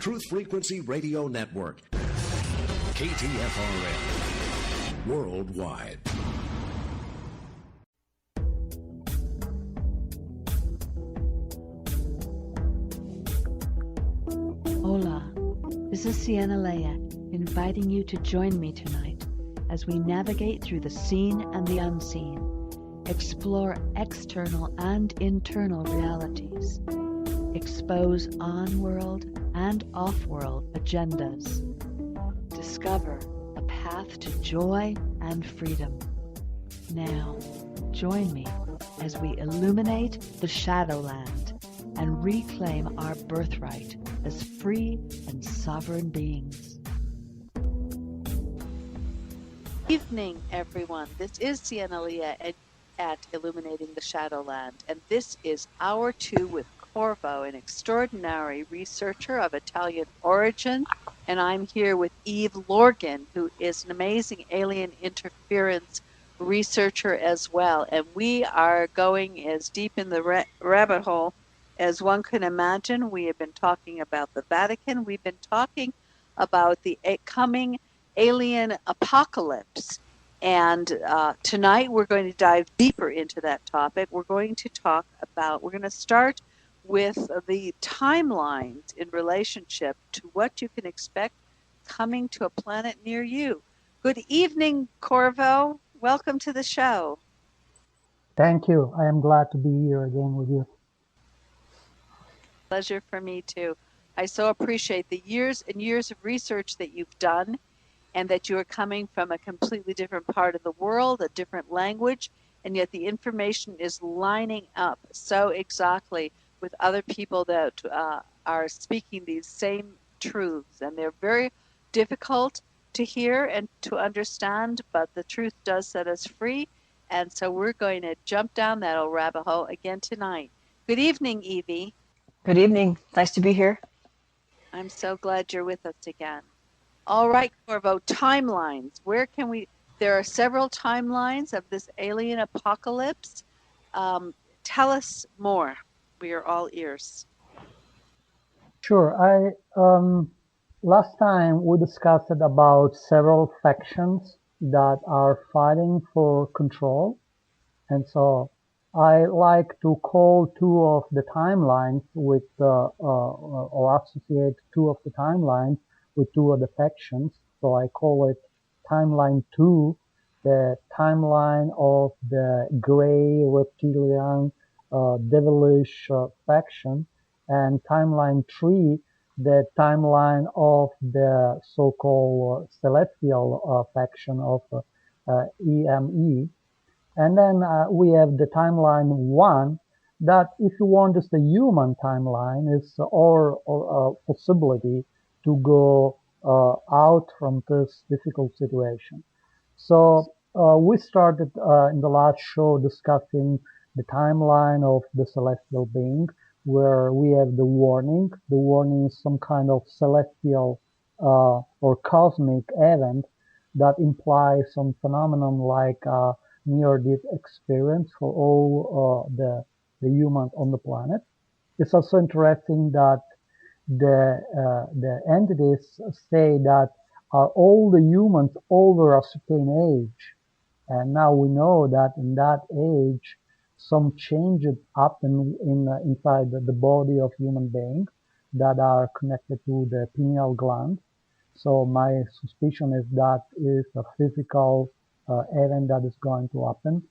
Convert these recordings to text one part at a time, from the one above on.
Truth Frequency Radio Network. K-TFRN. Worldwide. Hola, this is Sienna inviting you to join me tonight as we navigate through the seen and the unseen, explore external and internal realities, expose on-world and off-world agendas, discover a path to joy and freedom. Now, join me as we illuminate the Shadowland and reclaim our birthright as free and sovereign beings. Evening, everyone. This is Sienna at Illuminating the Shadowland, and this is Hour 2 with Corvo, an extraordinary researcher of Italian origin, and I'm here with Lorgen, who is an amazing alien interference researcher as well, and we are going as deep in the rabbit hole as one can imagine. We have been talking about the Vatican. We've been talking about the coming alien apocalypse. And tonight we're going to dive deeper into that topic. We're going to start with the timelines in relationship to what you can expect coming to a planet near you. Good evening, Corvo. Welcome to the show. Thank you. I am glad to be here again with you. Pleasure for me too. I so appreciate the years and years of research that you've done, and that you are coming from a completely different part of the world, a different language, and yet the information is lining up so exactly with other people that are speaking these same truths. And they're very difficult to hear and to understand, but the truth does set us free. And so we're going to jump down that old rabbit hole again tonight. Good evening, Evie. Good evening. Nice to be here. I'm so glad you're with us again. All right, Corvo, timelines. There are several timelines of this alien apocalypse. Tell us more. We are all ears. Sure. Last time we discussed about several factions that are fighting for control. And so I like to call two of the timelines with, or associate two of the timelines with two of the factions. So I call it timeline 2, the timeline of the gray reptilian devilish faction, and timeline 3, the timeline of the so-called celestial faction of EME. And then we have the timeline 1, that if you want is the human timeline, is or possibility to go out from this difficult situation. So we started in the last show discussing the timeline of the celestial being, where we have the warning. The warning is some kind of celestial or cosmic event that implies some phenomenon like near-death experience for all the humans on the planet. It's also interesting that the entities say that are all the humans over a certain age, and now we know that in that age some changes happen inside the body of human beings that are connected to the pineal gland. So my suspicion is that is a physical event that is going to happen.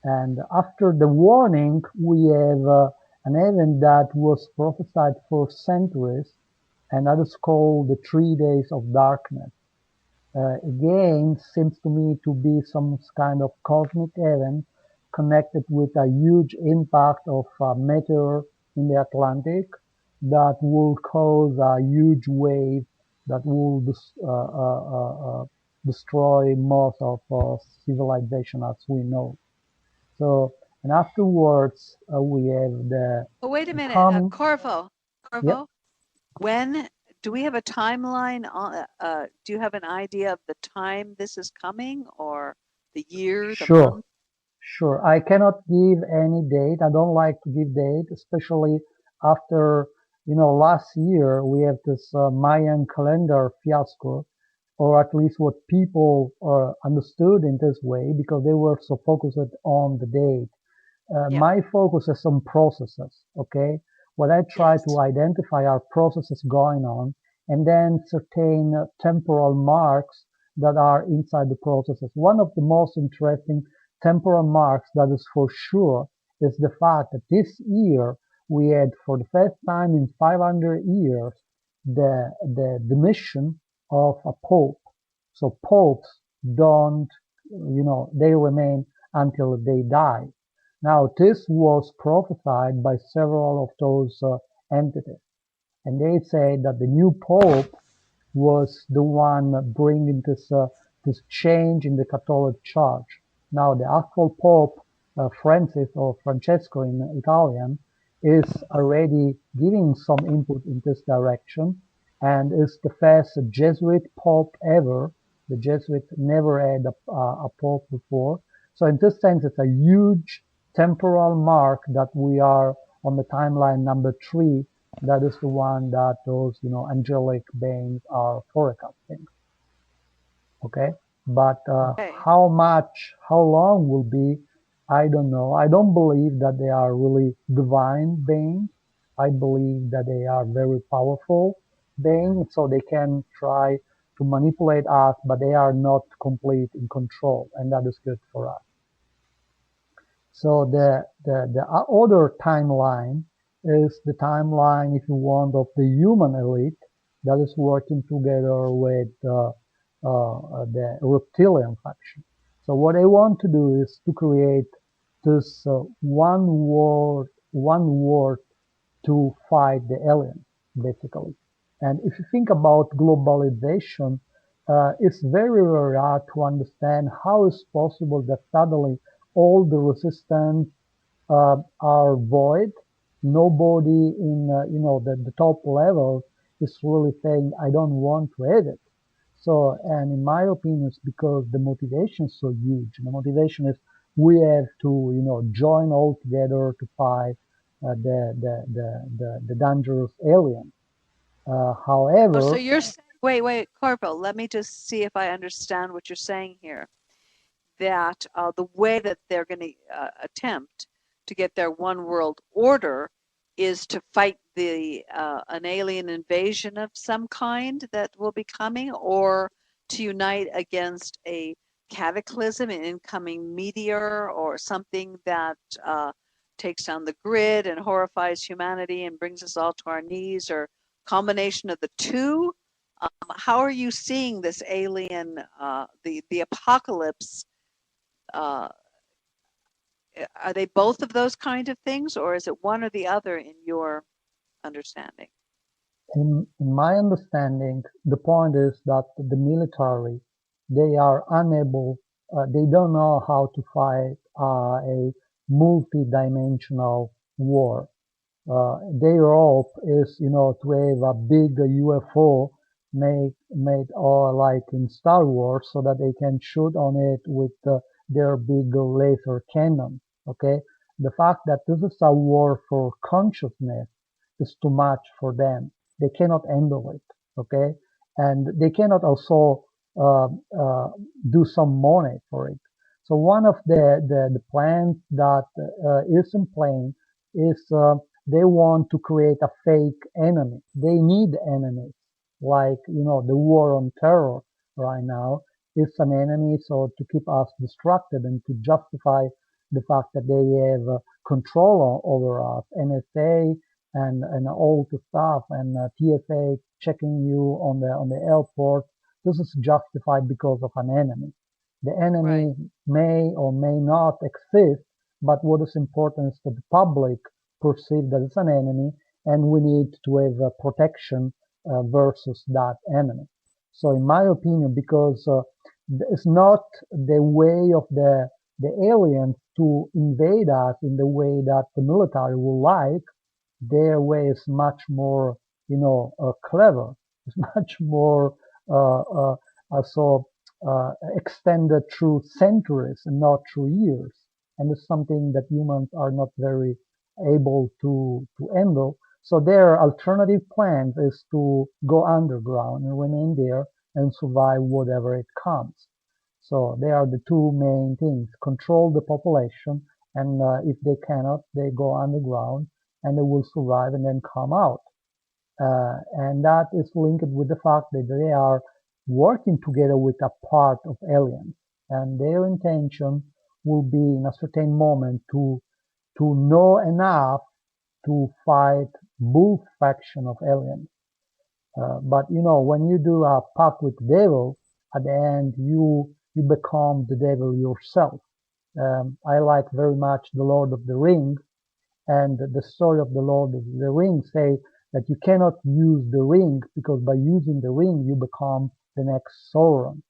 And after the warning, we have an event that was prophesied for centuries, and that is called the 3 days of darkness. Again, seems to me to be some kind of cosmic event connected with a huge impact of a meteor in the Atlantic that will cause a huge wave that will destroy most of civilization as we know. So, and afterwards, we have the... Oh, wait a minute, Corvo. Yep. When do we have a timeline on, do you have an idea of the time this is coming, or the year, the month? Sure. I cannot give any date. I don't like to give date, especially after last year we have this Mayan calendar fiasco, or at least what people understood in this way, because they were so focused on the date. Yeah. My focus is on processes, okay? What I try Yes. to identify are processes going on, and then certain temporal marks that are inside the processes. One of the most interesting temporal marks that is for sure is the fact that this year we had, for the first time in 500 years, the demission of a pope. So popes don't, they remain until they die. Now, this was prophesied by several of those entities, and they say that the new pope was the one bringing this change in the Catholic Church. Now, the actual Pope, Francis or Francesco in Italian, is already giving some input in this direction, and is the first Jesuit Pope ever. The Jesuits never had a Pope before. So in this sense, it's a huge temporal mark that we are on the timeline number 3. That is the one that those, angelic beings are forecasting. Okay. But, Okay. how long will be, I don't know. I don't believe that they are really divine beings. I believe that they are very powerful beings, so they can try to manipulate us, but they are not complete in control, and that is good for us. So the other timeline is the timeline, if you want, of the human elite that is working together with the reptilian faction. So what they want to do is to create this one world to fight the aliens, basically. And if you think about globalization, it's very, very hard to understand how it's possible that suddenly all the resistance are void. Nobody in the top level is really saying, I don't want to have it. So, and in my opinion, it's because the motivation is so huge. The motivation is we have to join all together to fight the dangerous alien. Oh, so However, you're saying, wait, Corvo, let me just see if I understand what you're saying here. That the way that they're going to attempt to get their one world order is to fight an alien invasion of some kind that will be coming, or to unite against a cataclysm, an incoming meteor, or something that takes down the grid and horrifies humanity and brings us all to our knees, or combination of the two. How are you seeing this alien, the apocalypse? Uh, are they both of those kind of things, or is it one or the other in your understanding? in my understanding, the point is that the military, they are unable, they don't know how to fight a multi-dimensional war. Their hope is, to have a big UFO made or like in Star Wars, so that they can shoot on it with their big laser cannon. Okay, the fact that this is a war for consciousness is too much for them. They cannot handle it. Okay, and they cannot also uh, uh, do some money for it. So one of the plans that is in play is they want to create a fake enemy. They need enemies, like, the war on terror right now is an enemy, so to keep us distracted and to justify the fact that they have control over us, NSA and all the stuff, and TSA checking you on the airport. This is justified because of an enemy. The enemy Right. may or may not exist, but what is important is that the public perceive that it's an enemy, and we need to have protection versus that enemy. So, in my opinion, because it's not the way of the aliens to invade us in the way that the military would like. Their way is much more, clever. It's much more so extended through centuries and not through years. And it's something that humans are not very able to handle. So their alternative plan is to go underground and remain there and survive whatever it comes. So they are the two main things: control the population, and if they cannot, they go underground and they will survive and then come out. And that is linked with the fact that they are working together with a part of aliens, and their intention will be in a certain moment to know enough to fight both faction of aliens. But when you do a pact with the devil, at the end you become the devil yourself. I like very much the Lord of the Rings, and the story of the Lord of the Rings say that you cannot use the ring, because by using the ring you become the next Sauron.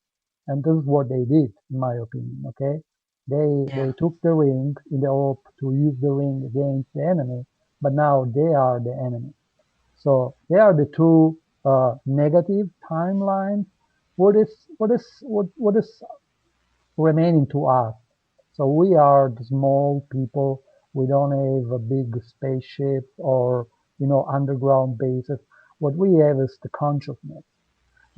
And this is what they did, in my opinion. Okay, they Yeah. took the ring in the hope to use the ring against the enemy, but now they are the enemy. So they are the two negative timelines. What is remaining to us? So we are the small people. We don't have a big spaceship or underground bases. What we have is the consciousness.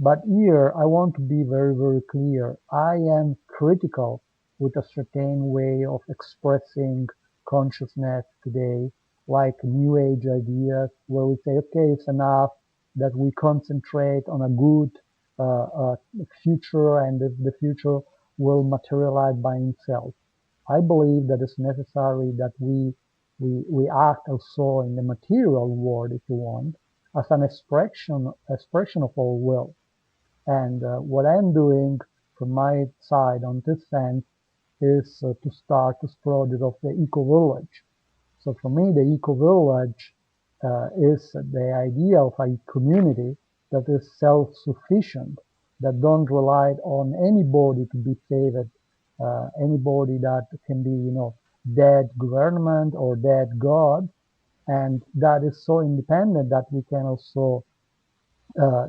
But here I want to be very, very clear. I am critical with a certain way of expressing consciousness today, like New Age ideas, where we say, okay, it's enough that we concentrate on a good future, and the future will materialize by itself. I believe that it's necessary that we act also in the material world, if you want, as an expression of our will. And what I'm doing from my side on this sense is to start this project of the eco village. So for me, the eco village is the idea of a community that is self-sufficient, that don't rely on anybody to be saved, anybody that can be, dead government or dead God, and that is so independent that we can also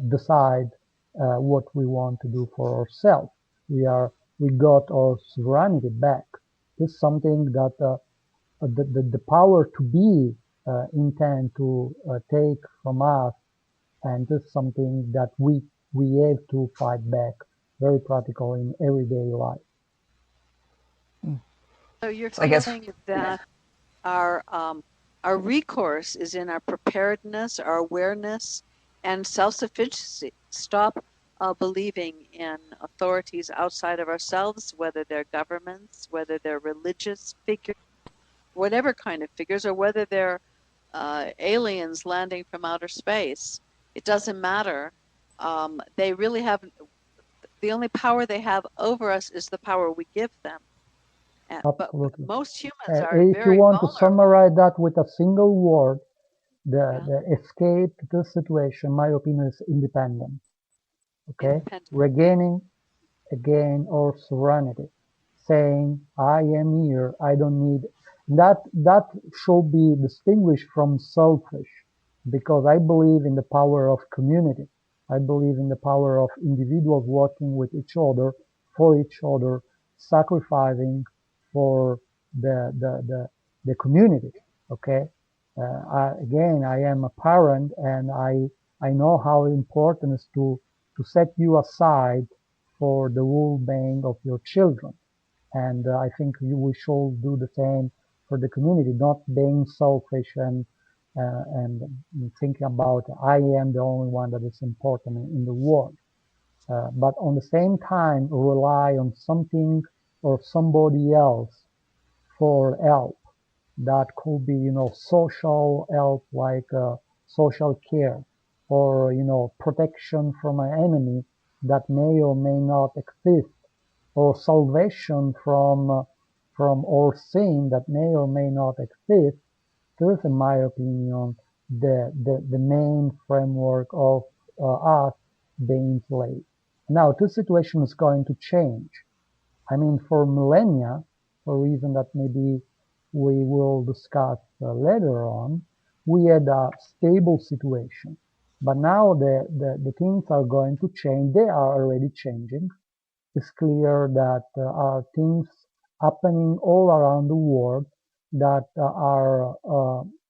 decide what we want to do for ourselves. We got our sovereignty back. This is something that the power to be intend to take from us, and this is something that we have to fight back, very practical in everyday life. So you're So I guess, feeling that our recourse is in our preparedness, our awareness, and self-sufficiency. Stop believing in authorities outside of ourselves, whether they're governments, whether they're religious figures, whatever kind of figures, or whether they're aliens landing from outer space. It doesn't matter. They really have, the only power they have over us is the power we give them. But Absolutely. most humans are If you very want to vulnerable. summarize that with a single word, Yeah. the escape to this situation, my opinion, is independence. Okay, Independent. regaining again our sovereignty, saying, I am here, I don't need that should be distinguished from selfish, because I believe in the power of community. I believe in the power of individuals working with each other, for each other, sacrificing for the community. Okay. I am a parent, and I know how important it is to set you aside for the well-being of your children. And I think we should do the same for the community, not being selfish and thinking about I am the only one that is important in the world. But on the same time, rely on something or somebody else for help. That could be, social help, like social care, or, protection from an enemy that may or may not exist, or salvation from our sin that may or may not exist. This is, in my opinion, the main framework of us being slaves. Now, this situation is going to change. I mean, for millennia, for a reason that maybe we will discuss later on, we had a stable situation. But now the things are going to change. They are already changing. It's clear that are things happening all around the world that are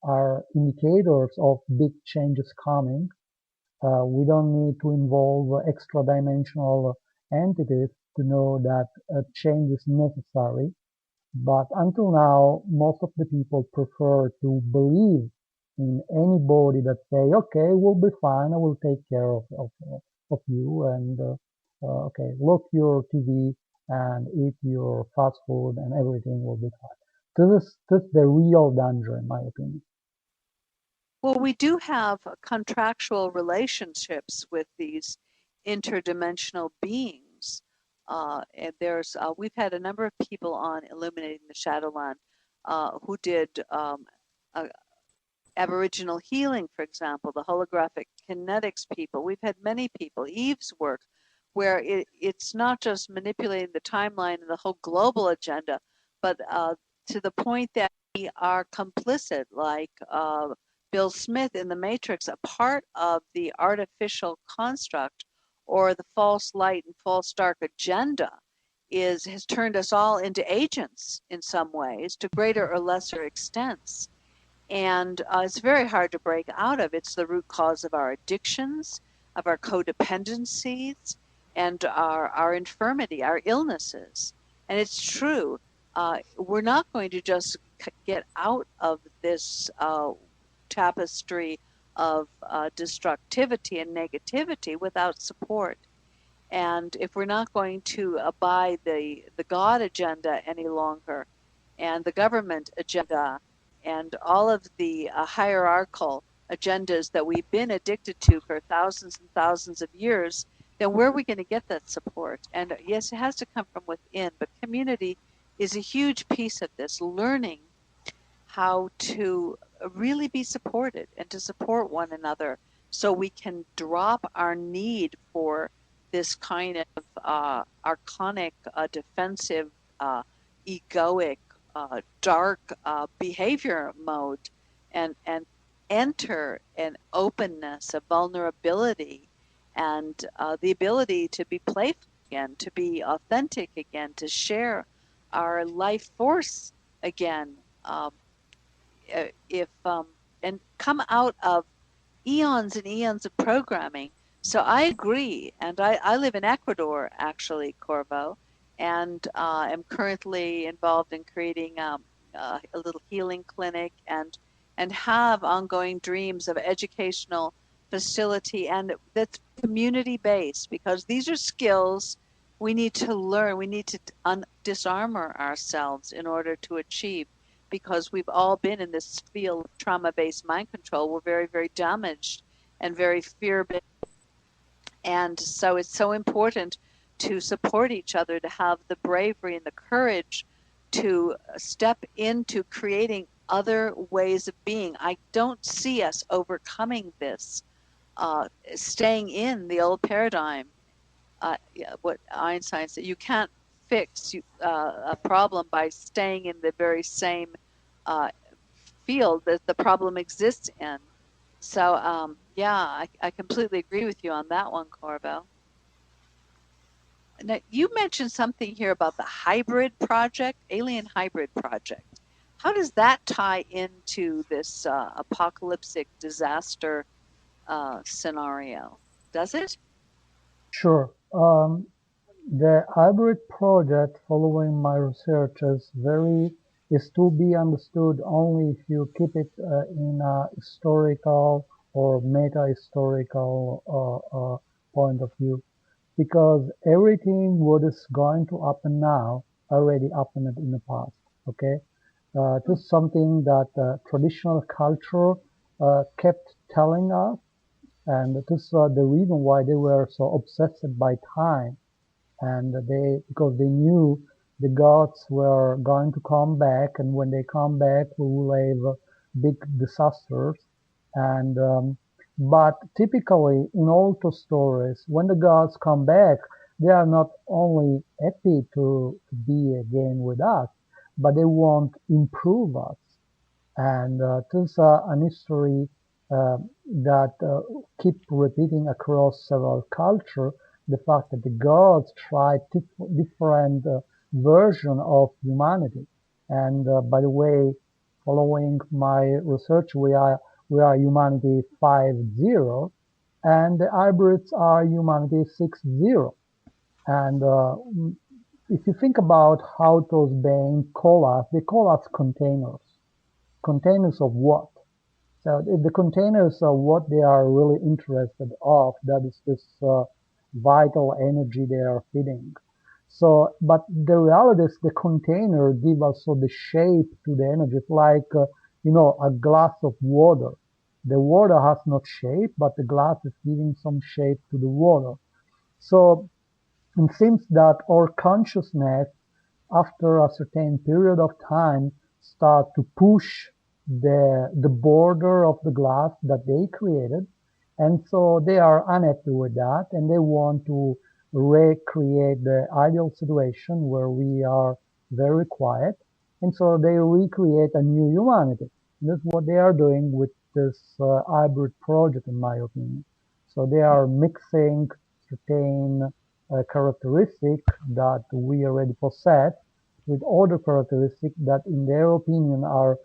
are indicators of big changes coming. We don't need to involve extra-dimensional entities to know that change is necessary. But until now, most of the people prefer to believe in anybody that say, okay, we'll be fine, I will take care of you, and okay, look your TV and eat your fast food and everything will be fine. This is the real danger, in my opinion. Well, we do have contractual relationships with these interdimensional beings. And we've had a number of people on Illuminating the Shadowland who did Aboriginal healing, for example, the holographic kinetics people. We've had many people, Eve's work, where it's not just manipulating the timeline and the whole global agenda, but to the point that we are complicit, like Bill Smith in The Matrix, a part of the artificial construct or the false light and false dark agenda has turned us all into agents in some ways, to greater or lesser extents. And it's very hard to break out of. It's the root cause of our addictions, of our codependencies, and our infirmity, our illnesses. And it's true. We're not going to just get out of this tapestry of destructivity and negativity without support. And if we're not going to abide the God agenda any longer, and the government agenda, and all of the hierarchical agendas that we've been addicted to for thousands and thousands of years, then where are we going to get that support? And yes, it has to come from within, but community is a huge piece of this, learning how to really be supported and to support one another so we can drop our need for this kind of archonic, defensive, egoic, dark behavior mode, and enter an openness, a vulnerability, and the ability to be playful again, to be authentic again, to share our life force again, and come out of eons and eons of programming. So I agree, and I live in Ecuador, actually, Corvo, and am currently involved in creating a little healing clinic, and have ongoing dreams of educational facility, and that's community-based, because these are skills we need to learn. We need to disarmor ourselves in order to achieve, because we've all been in this field of trauma-based mind control. We're very, very damaged and very fear-based. And so it's so important to support each other, to have the bravery and the courage to step into creating other ways of being. I don't see us overcoming this, staying in the old paradigm. What Einstein said, you can't fix a problem by staying in the very same field that the problem exists in. So yeah, I completely agree with you on that one, Corvo. Now, you mentioned something here about the hybrid project, alien hybrid project. How does that tie into this apocalyptic disaster scenario? Does it? Sure. The hybrid project, following my research, is to be understood only if you keep it in a historical or meta-historical point of view, because everything what is going to happen now already happened in the past. Okay, this is something that traditional culture kept telling us, and this is the reason why they were so obsessed by time, and because they knew the gods were going to come back, and when they come back we will have big disasters. And but typically in all the stories, when the gods come back, they are not only happy to be again with us, but they want to improve us. And this is an history that keep repeating across several cultures, the fact that the gods try different version of humanity. And by the way, following my research, we are humanity 5.0, and the hybrids are humanity 6.0. And if you think about how those beings call us, they call us containers. Containers of what? So if the containers are what they are really interested of, that is this vital energy they are feeding. So, but the reality is the container give also the shape to the energy. It's like, a glass of water. The water has not shape, but the glass is giving some shape to the water. So it seems that our consciousness, after a certain period of time, start to push the border of the glass that they created. And so they are unhappy with that, and they want to recreate the ideal situation where we are very quiet. And so they recreate a new humanity. And that's what they are doing with this hybrid project, in my opinion. So they are mixing certain characteristic that we already possess with other characteristics that in their opinion are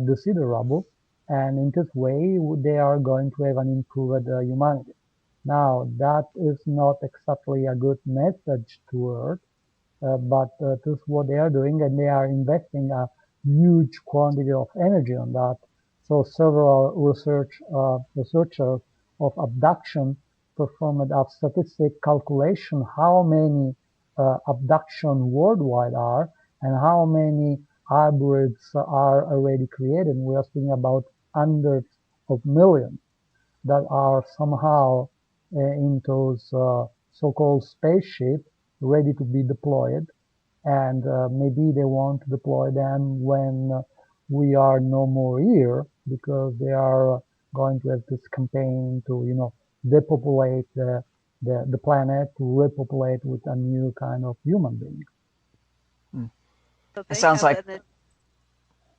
desirable, and in this way they are going to have an improved humanity. Now that is not exactly a good message to Earth, but this is what they are doing, and they are investing a huge quantity of energy on that. So several researchers of abduction performed a statistic calculation how many abduction worldwide are and how many hybrids are already created. We are speaking about hundreds of millions that are somehow in those so-called spaceships ready to be deployed, and maybe they want to deploy them when we are no more here, because they are going to have this campaign to depopulate the planet, to repopulate with a new kind of human being. So It they sounds have like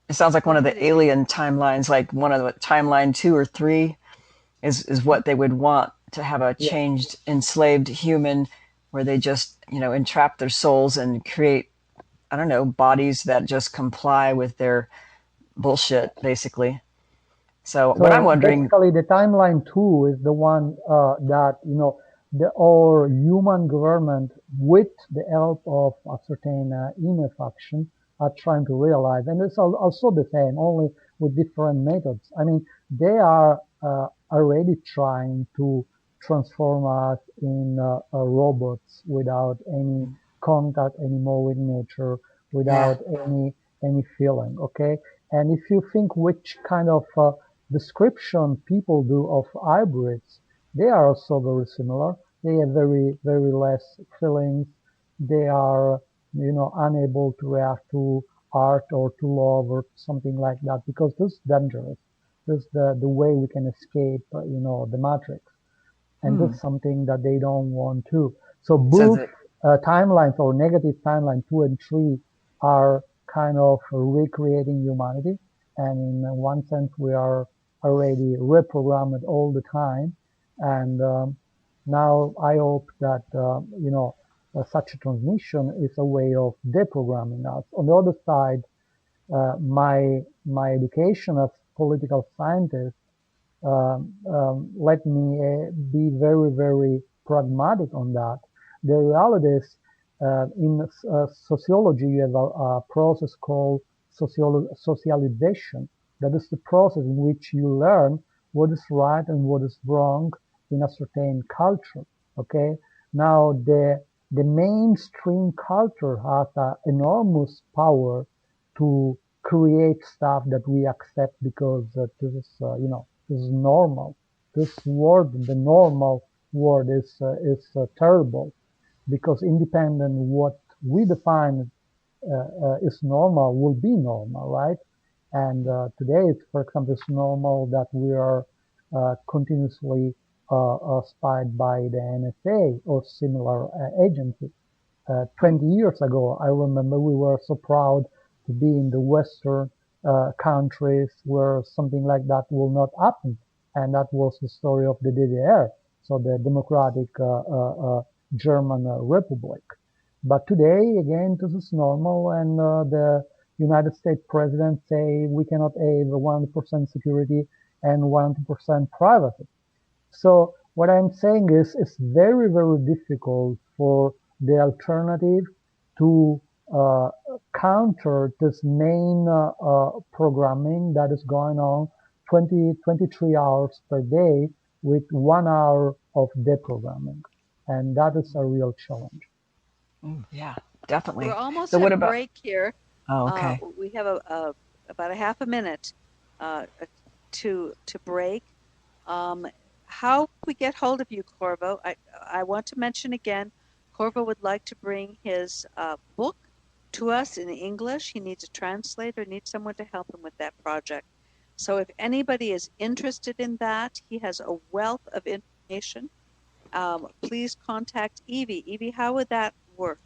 it sounds like Go one of ahead, the Amy. alien timelines, like one of the timeline 2 or 3 is what they would want, to have a Yeah. changed, enslaved human where they just, entrap their souls and create, I don't know, bodies that just comply with their bullshit, basically. So what I'm So wondering, basically, the timeline 2 is the one that our human government, with the help of a certain inner faction, are trying to realize, and it's also the same, only with different methods. I mean, they are already trying to transform us in robots without any contact anymore with nature, yeah, without any feeling. Okay, and if you think which kind of description people do of hybrids, they are also very similar. They have very, very less feelings. They are, unable to react to art or to love or something like that, because this is dangerous. This is the way we can escape, the matrix. And this is something that they don't want to. So so both timelines, or negative timeline 2 and 3, are kind of recreating humanity. And in one sense, we are already reprogrammed all the time. And now I hope that, such a transmission is a way of deprogramming us. On the other side, my education as political scientist let me be very, very pragmatic on that. The reality is, in sociology, you have a process called socialization. That is the process in which you learn what is right and what is wrong in a certain culture. Okay. Now, the mainstream culture has an enormous power to create stuff that we accept because this is, this is normal. This word, the normal word, is terrible, because independent what we define is normal will be normal, right? And today, for example, it's normal that we are continuously spied by the NSA or similar agencies. 20 years ago, I remember we were so proud to be in the Western countries where something like that will not happen. And that was the story of the DDR, so the Democratic German Republic. But today, again, this is normal, and United States president say we cannot have 100% security and 100% privacy. So what I'm saying is it's very, very difficult for the alternative to uh, counter this main programming that is going on 23 hours per day with 1 hour of deprogramming. And that is a real challenge. Yeah, definitely. We're almost So at what a about? break here. Oh, okay. We have about a half a minute to break. How can we get hold of you, Corvo? I want to mention again, Corvo would like to bring his book to us in English. He needs a translator, needs someone to help him with that project. So if anybody is interested in that, he has a wealth of information. Please contact Evie. Evie, how would that work?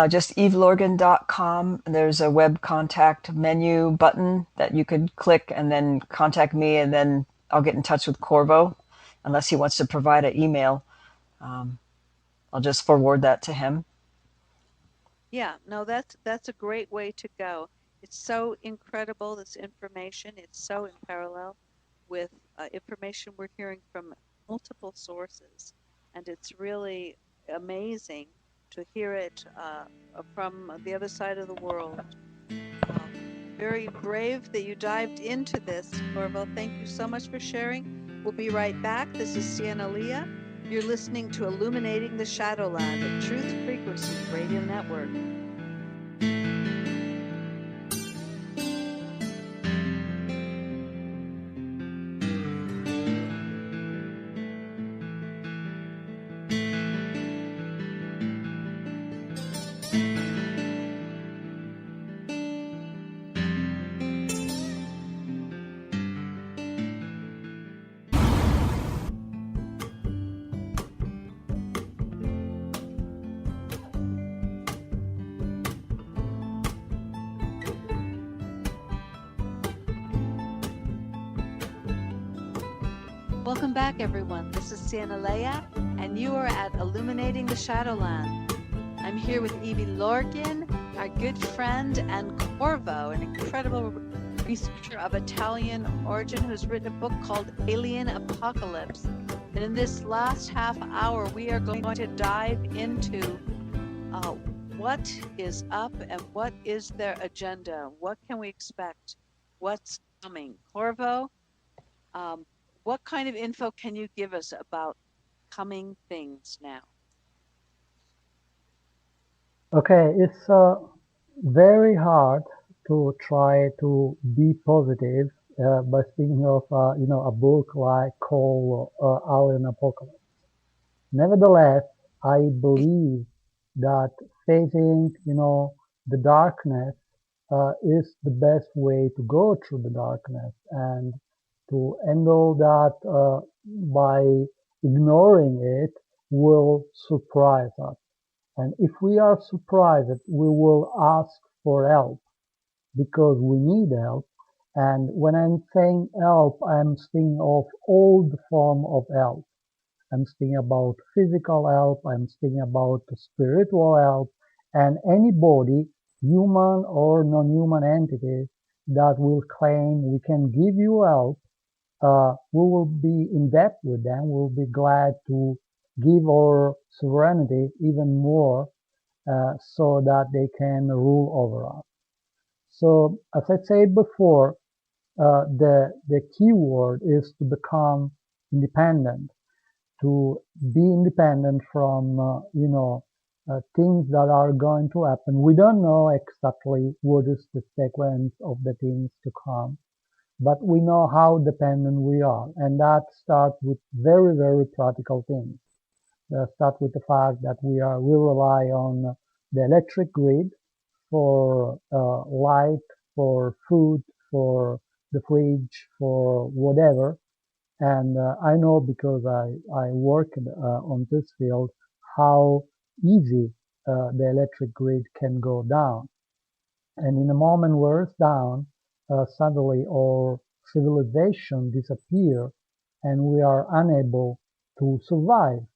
Just evelorgen.com. There's a web contact menu button that you could click and then contact me, and then I'll get in touch with Corvo, unless he wants to provide an email. I'll just forward that to him. Yeah, no, that's a great way to go. It's so incredible, this information. It's so in parallel with information we're hearing from multiple sources. And it's really amazing to hear it from the other side of the world. Very brave that you dived into this, Corvo. Thank you so much for sharing. We'll be right back. This is Sienna Leah. You're listening to Illuminating the Shadowland at Truth Frequency Radio Network. Welcome back, everyone. This is Sienna Leah, and you are at Illuminating the Shadowland. I'm here with Evie Lorgen, our good friend, and Corvo, an incredible researcher of Italian origin who's written a book called Alien Apocalypse. And in this last half hour, we are going to dive into what is up and what is their agenda. What can we expect? What's coming? Corvo, what kind of info can you give us about coming things now? Okay, it's very hard to try to be positive by speaking of a book like called Alien Apocalypse. Nevertheless, I believe that facing the darkness is the best way to go through the darkness, and to handle that by ignoring it will surprise us. And if we are surprised, we will ask for help because we need help. And when I'm saying help, I'm speaking of all the form of help. I'm speaking about physical help. I'm speaking about spiritual help, and anybody, human or non-human entity, that will claim we can give you help, we will be in depth with them. We'll be glad to give our sovereignty even more so that they can rule over us. So, as I said before, the key word is to become independent, to be independent from, things that are going to happen. We don't know exactly what is the sequence of the things to come, but we know how dependent we are. And that starts with very, very practical things. Start with the fact that we rely on the electric grid for light, for food, for the fridge, for whatever. And I know because I work on this field how easy the electric grid can go down. And in a moment where it's down, suddenly our civilization disappear and we are unable to survive.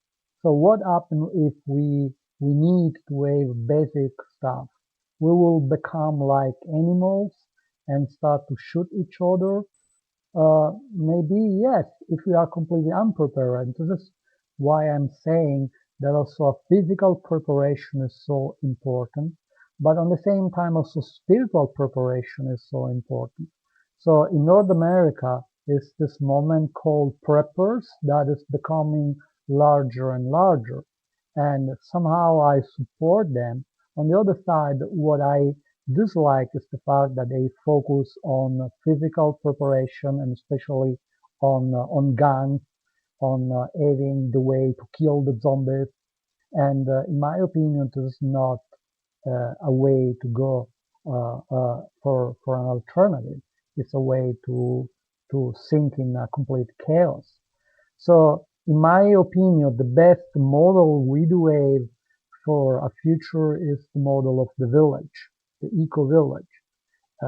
So what happens if we need to have basic stuff? we will become like animals and start to shoot each other. Maybe yes, if we are completely unprepared. This is why I'm saying that also a physical preparation is so important, but on the same time also spiritual preparation is so important. So in North America is this moment called preppers that is becoming larger and larger, and somehow I support them. On the other side, what I dislike is the fact that they focus on physical preparation and especially on guns, on having the way to kill the zombies. And in my opinion, this is not a way to go for an alternative. It's a way to sink in a complete chaos. So, in my opinion, the best model we do have for a future is the model of the village, the eco-village.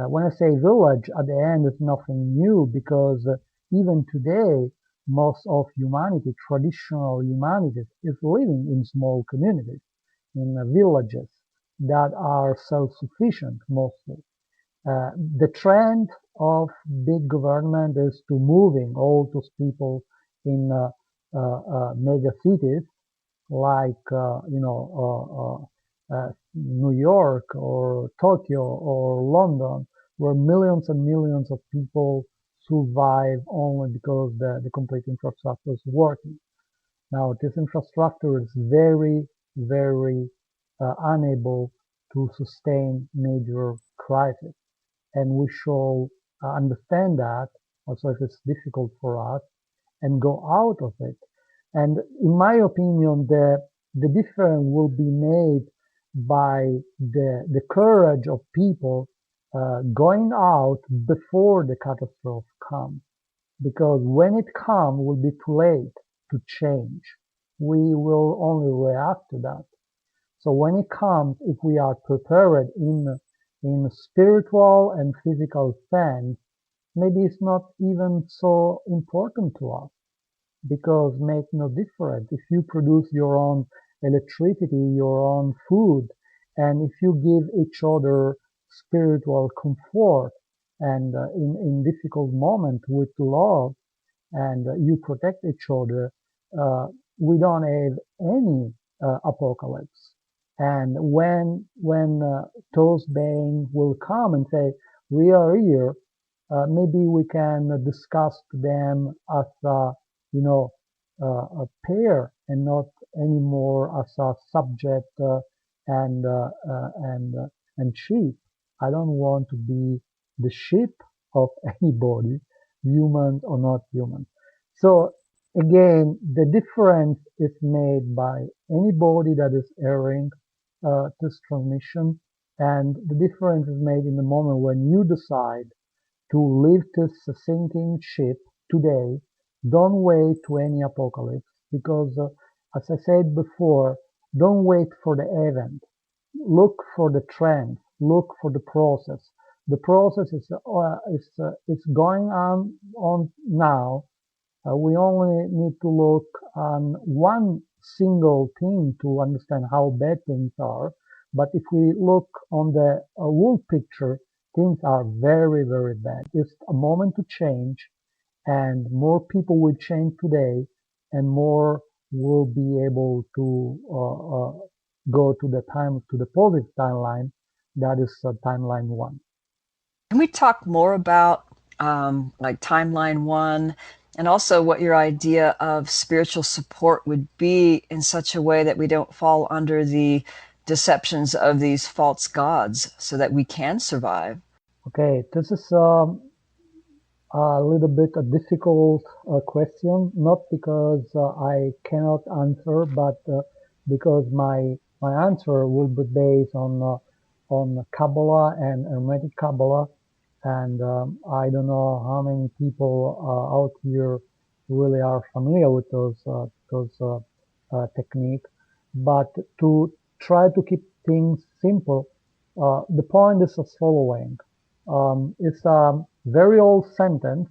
When I say village, at the end, it's nothing new because even today, most of humanity, traditional humanity, is living in small communities, in villages that are self-sufficient mostly. The trend of big government is to moving all those people in mega cities like New York or Tokyo or London, where millions and millions of people survive only because the complete infrastructure is working. Now, this infrastructure is very, very unable to sustain major crises, and we should understand that, also if it's difficult for us, and go out of it. And in my opinion, the difference will be made by the courage of people going out before the catastrophe comes. Because when it comes, will be too late to change. We will only react to that. So when it comes, if we are prepared in spiritual and physical sense, maybe it's not even so important to us because make no difference. If you produce your own electricity, your own food, and if you give each other spiritual comfort and in difficult moment with love and you protect each other, we don't have any apocalypse. And when those beings will come and say, we are here, maybe we can discuss them as you know, a pair and not anymore as a subject and and and sheep. I don't want to be the sheep of anybody, human or not human. So again, the difference is made by anybody that is hearing this transmission, and the difference is made in the moment when you decide to leave this sinking ship today. Don't wait to any apocalypse because, as I said before, don't wait for the event. Look for the trend. Look for the process. The process is going on now. We only need to look on one single thing to understand how bad things are. But if we look on the whole picture, things are very, very bad. It's a moment to change, and more people will change today, and more will be able to go to the positive timeline. That is timeline one. Can we talk more about like timeline one and also what your idea of spiritual support would be in such a way that we don't fall under the deceptions of these false gods so that we can survive? Okay, this is a little bit a difficult question, not because I cannot answer, but because my answer will be based on Kabbalah and Hermetic Kabbalah, and I don't know how many people out here really are familiar with those techniques. But to try to keep things simple, the point is as following. It's a very old sentence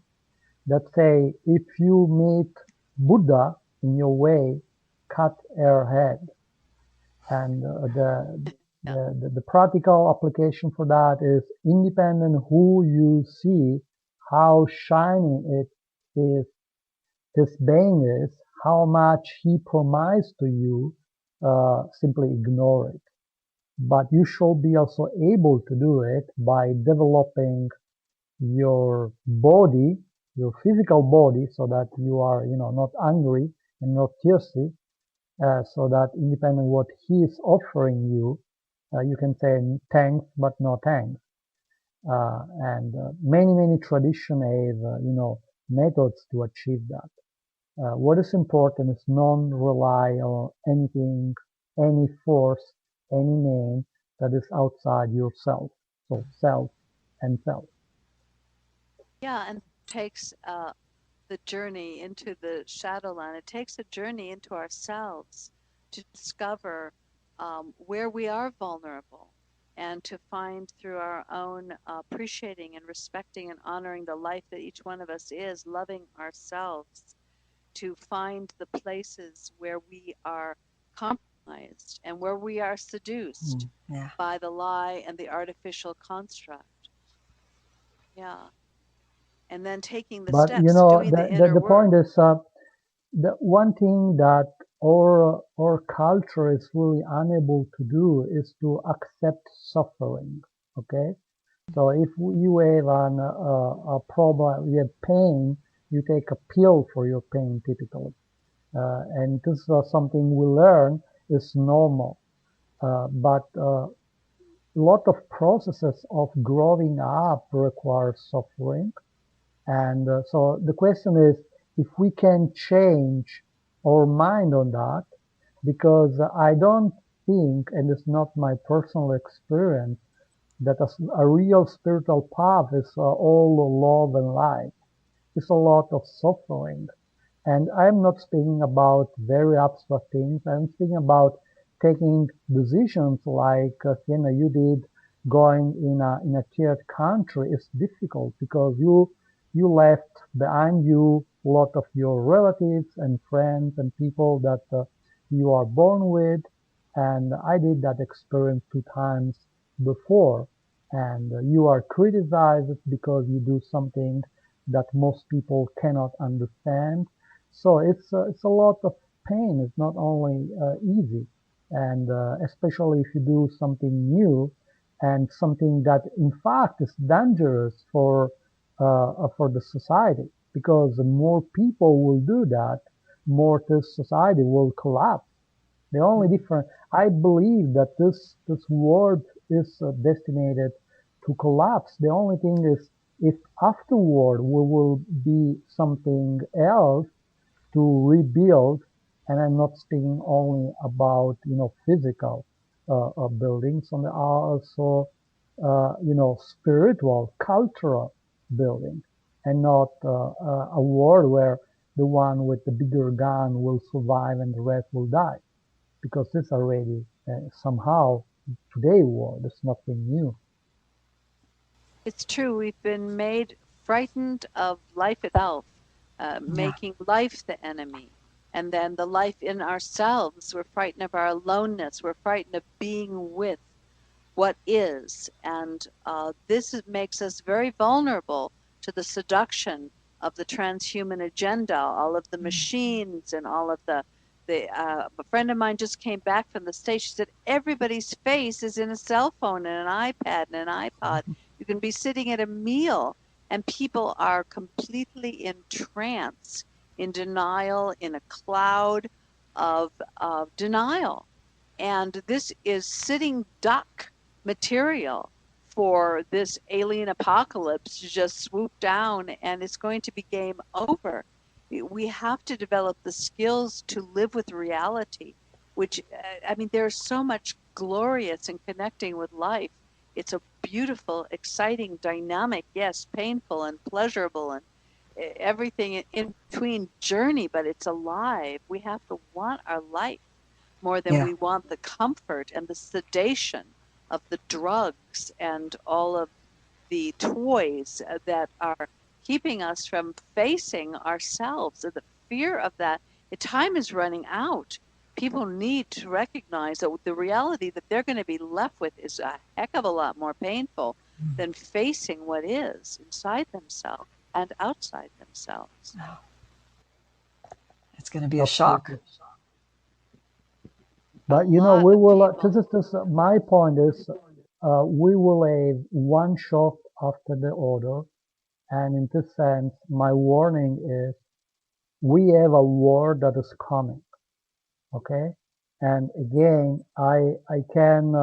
that say, if you meet Buddha in your way, cut her head. And The practical application for that is independent who you see, how shiny it is, this being is, how much he promised to you, simply ignore it. But you should be also able to do it by developing your body, your physical body, so that you are, not angry and not thirsty, so that independent what he is offering you, you can say thanks, but no thanks. And many tradition have, methods to achieve that. What is important is non-rely on anything, any force, any name that is outside yourself. So self and self. Yeah, and takes the journey into the Shadowland. It takes a journey into ourselves to discover where we are vulnerable, and to find through our own appreciating and respecting and honoring the life that each one of us is, loving ourselves, to find the places where we are compromised and where we are seduced by the lie and the artificial construct. Yeah. And then taking the But steps, doing the inner the work. point is, the one thing that our culture is really unable to do is to accept suffering. Okay, so if you have a problem, you have pain, you take a pill for your pain typically, and this is something we learn is normal. But a lot of processes of growing up require suffering. And so the question is if we can change our mind on that, because I don't think, and it's not my personal experience, that a real spiritual path is all love and light. It's a lot of suffering. And I'm not speaking about very abstract things. I'm speaking about taking decisions like Sienna, you did, going in a third country is difficult because you left behind you a lot of your relatives and friends and people that you are born with. And I did that experience 2 times before. And you are criticized because you do something that most people cannot understand. So it's a lot of pain. It's not only easy, and especially if you do something new and something that in fact is dangerous for the society. Because the more people will do that, more this society will collapse. The only difference, I believe that this world is destined to collapse. The only thing is, if afterward we will be something else to rebuild, and I'm not speaking only about physical buildings, and also spiritual, cultural building, and not a world where the one with the bigger gun will survive and the rest will die, because this already somehow today world is nothing new. It's true. We've been made frightened of life itself, making life the enemy. And then the life in ourselves, we're frightened of our aloneness. We're frightened of being with what is. And this makes us very vulnerable to the seduction of the transhuman agenda, all of the machines and all of the a friend of mine just came back from the States. She said, everybody's face is in a cell phone and an iPad and an iPod. You can be sitting at a meal and people are completely in trance, in denial, in a cloud of denial. And this is sitting duck material for this alien apocalypse to just swoop down, and it's going to be game over. We have to develop the skills to live with reality, which, I mean, there's so much glorious in connecting with life. It's a beautiful, exciting, dynamic, yes, painful and pleasurable and everything in between journey, but it's alive. We have to want our life more than we want the comfort and the sedation of the drugs and all of the toys that are keeping us from facing ourselves. And the fear of that, time is running out. people need to recognize that the reality that they're going to be left with is a heck of a lot more painful than facing what is inside themselves and outside themselves. It's going to be a shock. But you know, we will. My point is, we will have one shock after the other, and in this sense, my warning is, we have a war that is coming. Okay, and again, I can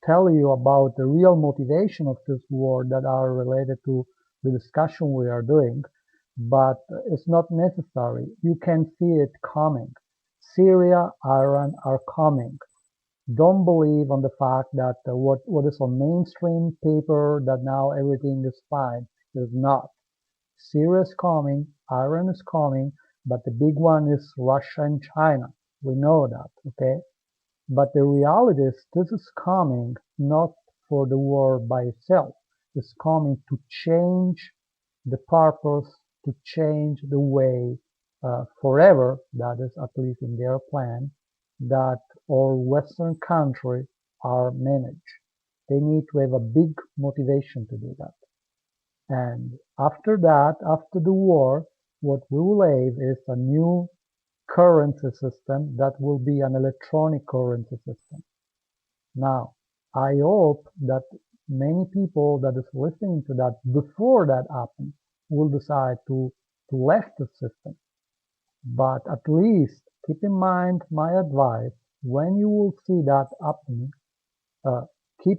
tell you about the real motivation of this war that are related to the discussion we are doing, but it's not necessary. You can see it coming. Syria, Iran are coming. Don't believe on the fact that what is on mainstream paper that now everything is fine is not. Syria is coming, Iran is coming, but the big one is Russia and China. We know that, okay? But the reality is this is coming not for the war by itself. It's coming to change the purpose, to change the way forever, that is at least in their plan, that all Western countries are managed. They need to have a big motivation to do that. And after that, after the war, what we will have is a new currency system that will be an electronic currency system. Now, I hope that many people that is listening to that before that happens will decide to left the system. But at least keep in mind my advice. When you will see that happening, keep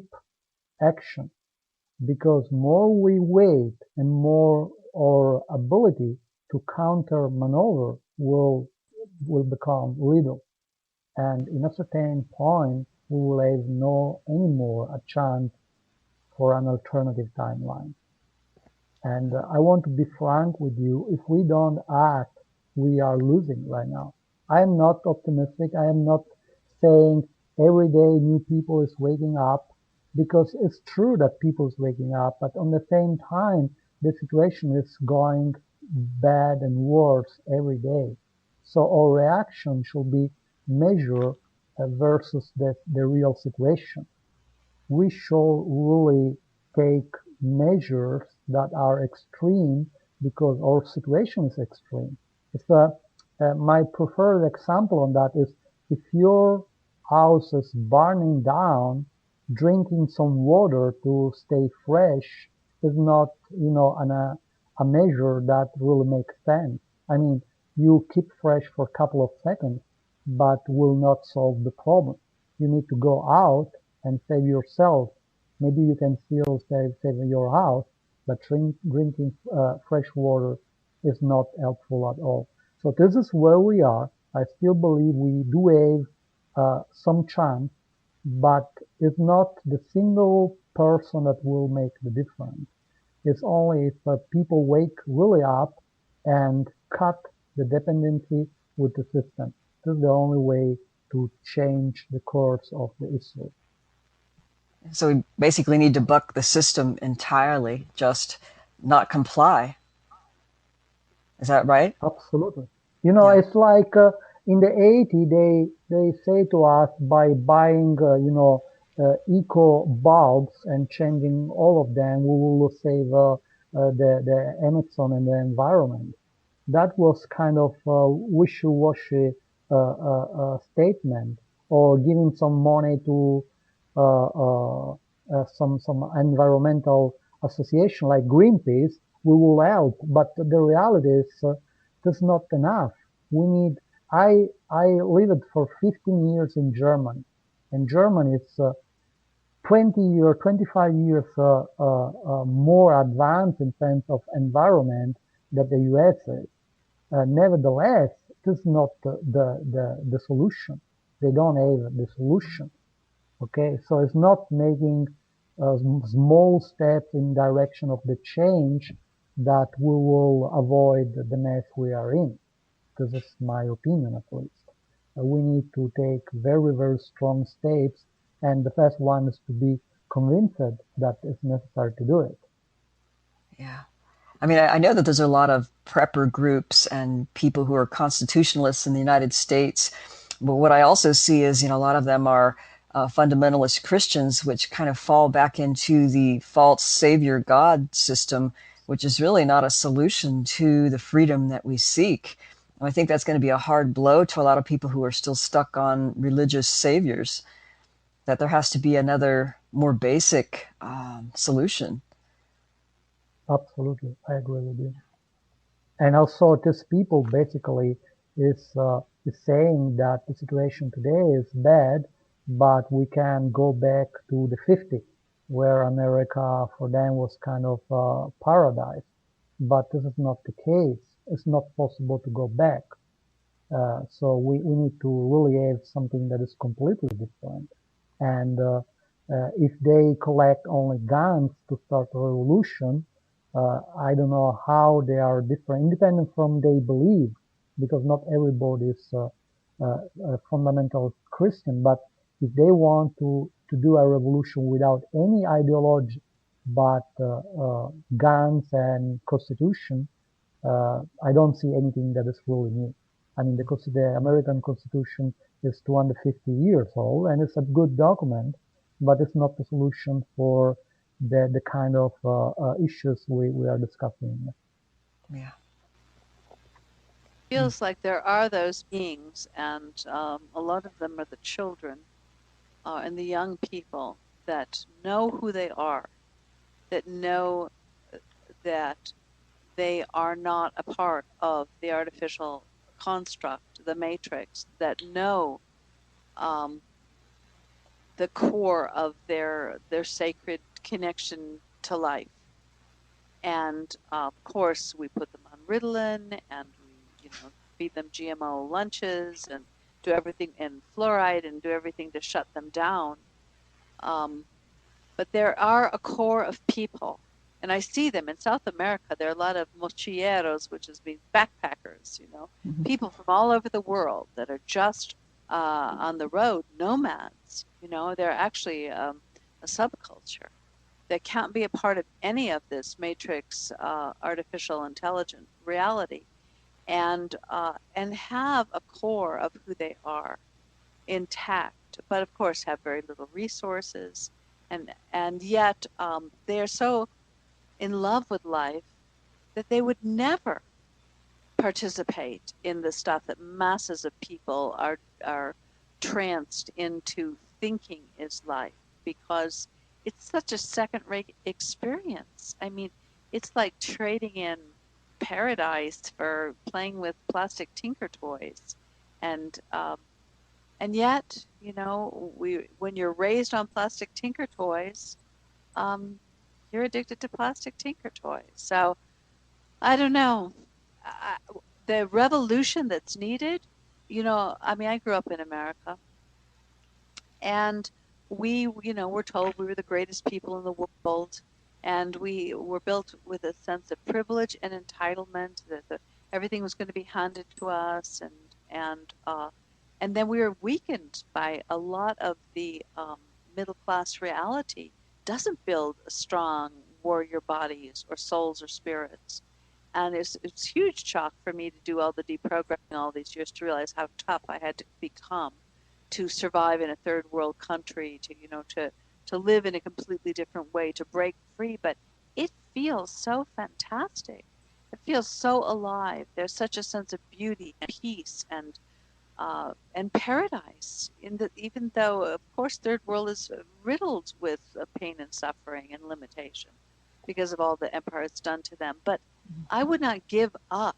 action, because more we wait and more our ability to counter maneuver will become little. And in a certain point, we will have no anymore a chance for an alternative timeline. And I want to be frank with you. If we don't act, we are losing right now. I am not optimistic. I am not saying every day new people is waking up, because it's true that people is waking up, but on the same time, the situation is going bad and worse every day. So our reaction should be measured versus the real situation. We should really take measures that are extreme because our situation is extreme. My preferred example on that is, if your house is burning down, drinking some water to stay fresh is not, a measure that really makes sense. I mean, you keep fresh for a couple of seconds, but will not solve the problem. You need to go out and save yourself. Maybe you can still save your house, but drinking fresh water is not helpful at all. So this is where we are. I still believe we do have some chance, but it's not the single person that will make the difference. It's only if people wake really up and cut the dependency with the system. This is the only way to change the course of the issue. So we basically need to buck the system entirely, just not comply. Is that right? Absolutely. It's like in the 80s, they say to us, by buying, eco bulbs and changing all of them, we will save the Amazon and the environment. That was kind of a wishy-washy statement, or giving some money to some environmental association like Greenpeace, we will help. But the reality is that's not enough. We need. I lived for 15 years in Germany. In Germany, it's 20 or 25 years more advanced in terms of environment than the US is. Nevertheless, this is not the solution. They don't have the solution. Okay, so it's not making small steps in direction of the change that we will avoid the mess we are in. This is my opinion, at least. We need to take very, very strong steps, and the first one is to be convinced that it's necessary to do it. Yeah. I mean, I know that there's a lot of prepper groups and people who are constitutionalists in the United States But what I also see is, a lot of them are fundamentalist Christians, which kind of fall back into the false savior God system, which is really not a solution to the freedom that we seek. And I think that's going to be a hard blow to a lot of people who are still stuck on religious saviors, that there has to be another, more basic solution. Absolutely, I agree with you. And also, these people basically is saying that the situation today is bad, but we can go back to the 50s, where America for them was kind of paradise. But this is not the case. It's not possible to go back. So we need to really have something that is completely different. And if they collect only guns to start a revolution, I don't know how they are different, independent from they believe, because not everybody is a fundamental Christian. But if they want to do a revolution without any ideology, but guns and constitution, I don't see anything that is really new. I mean, the American Constitution is 250 years old, and it's a good document, but it's not the solution for the kind of issues we are discussing. Yeah. Feels like there are those beings, and a lot of them are the children and the young people that know who they are, that know that they are not a part of the artificial construct, the matrix, that know the core of their sacred connection to life. And of course, we put them on Ritalin, and we, feed them GMO lunches, and do everything, and fluoride, and do everything to shut them down. But there are a core of people, and I see them in South America. There are a lot of mochileros, which means backpackers, people from all over the world that are just on the road, nomads. They're actually a subculture that can't be a part of any of this matrix artificial intelligent reality, and have a core of who they are intact, but of course have very little resources, and yet they're so in love with life that they would never participate in the stuff that masses of people are tranced into thinking is life, because it's such a second-rate experience. I mean, it's like trading in paradise for playing with plastic tinker toys, and yet, when you're raised on plastic tinker toys, you're addicted to plastic tinker toys. So I don't know. The revolution that's needed, I grew up in America, and we're told we were the greatest people in the world, and we were built with a sense of privilege and entitlement, that everything was going to be handed to us, and then we were weakened by a lot of the middle class reality. Doesn't build a strong warrior bodies or souls or spirits. And it's huge shock for me to do all the deprogramming all these years, to realize how tough I had to become to survive in a third world country, to live in a completely different way, to break free. But it feels so fantastic. It feels so alive. There's such a sense of beauty and peace and paradise. Even though, of course, third world is riddled with pain and suffering and limitation because of all the empire has done to them. But I would not give up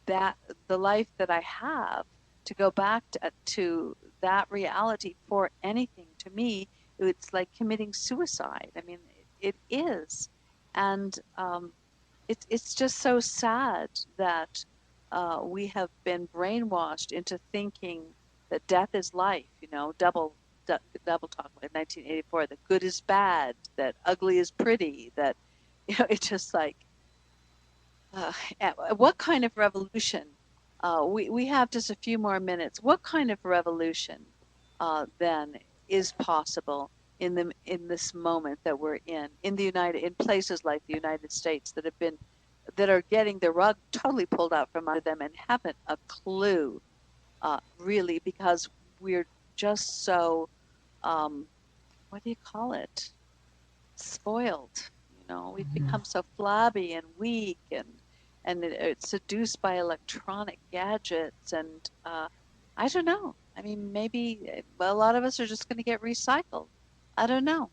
that the life that I have to go back to that reality for anything. To me, it's like committing suicide. I mean, it is. And it's just so sad that we have been brainwashed into thinking that death is life, double talk like 1984, that good is bad, that ugly is pretty, that, it's just like, what kind of revolution? We have just a few more minutes. What kind of revolution then is possible in this moment that we're in places like the United States that are getting the rug totally pulled out from under them and haven't a clue really, because we're just so, what do you call it? Spoiled. We've become so flabby and weak, and it's seduced by electronic gadgets, and I don't know. I mean, maybe a lot of us are just going to get recycled. I don't know.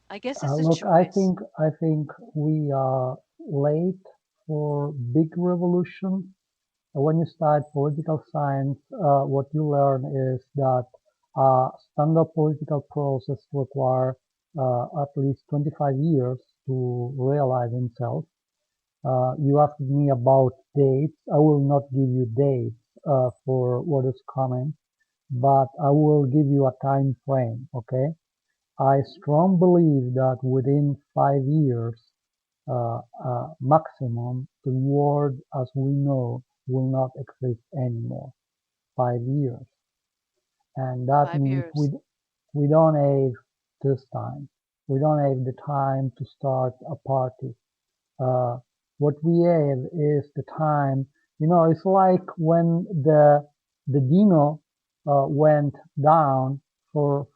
I guess it's a Look, I choice. think we are late for big revolution. When you start political science, what you learn is that standard political process require at least 25 years to realize itself. You asked me about dates. I will not give you dates for what is coming, but I will give you a time frame, okay? I strongly believe that within 5 years, maximum, the world as we know will not exist anymore. 5 years. And that means 5 years. we don't have this time. We don't have the time to start a party. What we have is the time. It's like when the dino went down for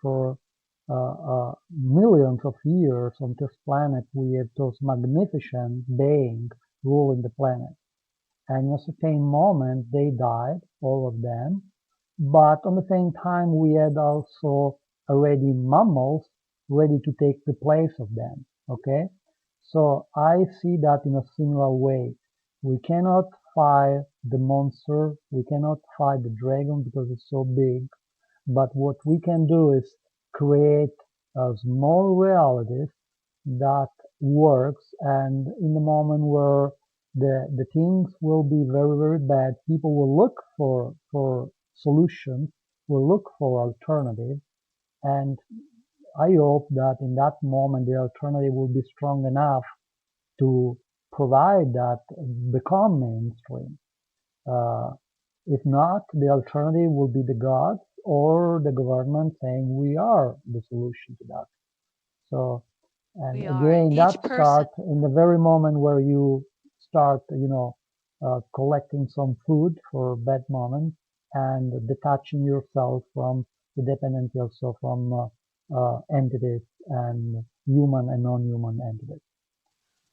millions of years on this planet. We have those magnificent beings ruling the planet. And in a certain moment, they died, all of them. But on the same time, we had also already mammals ready to take the place of them. Okay? So I see that in a similar way. We cannot fight the monster. We cannot fight the dragon because it's so big. But what we can do is create a small realities that works. And in the moment where the things will be very, very bad, people will look for solutions, will look for alternatives. And I hope that in that moment, the alternative will be strong enough to provide that become mainstream. If not, the alternative will be the gods or the government saying we are the solution to that. So, and We are. again, Each that person. starts in the very moment where you start, collecting some food for bad moments and detaching yourself from the dependency also from entities and human and non-human entities.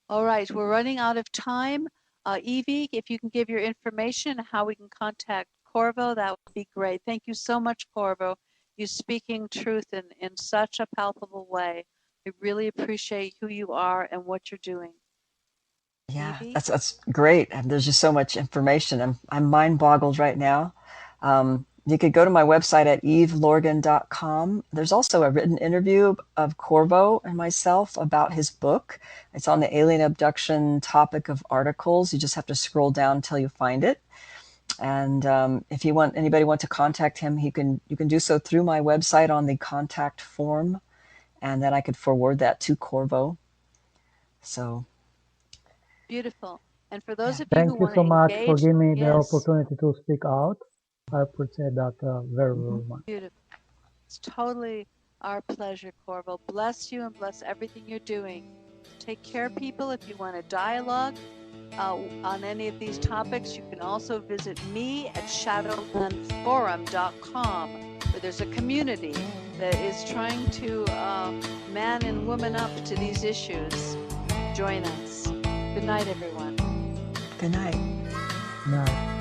All right, we're running out of time. Evie, if you can give your information, how we can contact Corvo, that would be great. Thank you so much, Corvo. You're speaking truth in such a palpable way. I really appreciate who you are and what you're doing. Yeah, Evie? that's great. And there's just so much information. I'm mind boggled right now. You could go to my website at evelorgen.com. There's also a written interview of Corvo and myself about his book. It's on the alien abduction topic of articles. You just have to scroll down until you find it. And if anybody want to contact him, you can do so through my website on the contact form, and then I could forward that to Corvo. So beautiful. And for those of you Thank who you want to so much for engage, giving me the yes, opportunity to speak out. I appreciate that very, very much. beautiful. It's totally our pleasure, Corvo. Bless you and bless everything you're doing. Take care, people. If you want to dialogue on any of these topics, you can also visit me at shadowlandforum.com, where there's a community that is trying to man and woman up to these issues. Join us. Good night, everyone. good night. Nice.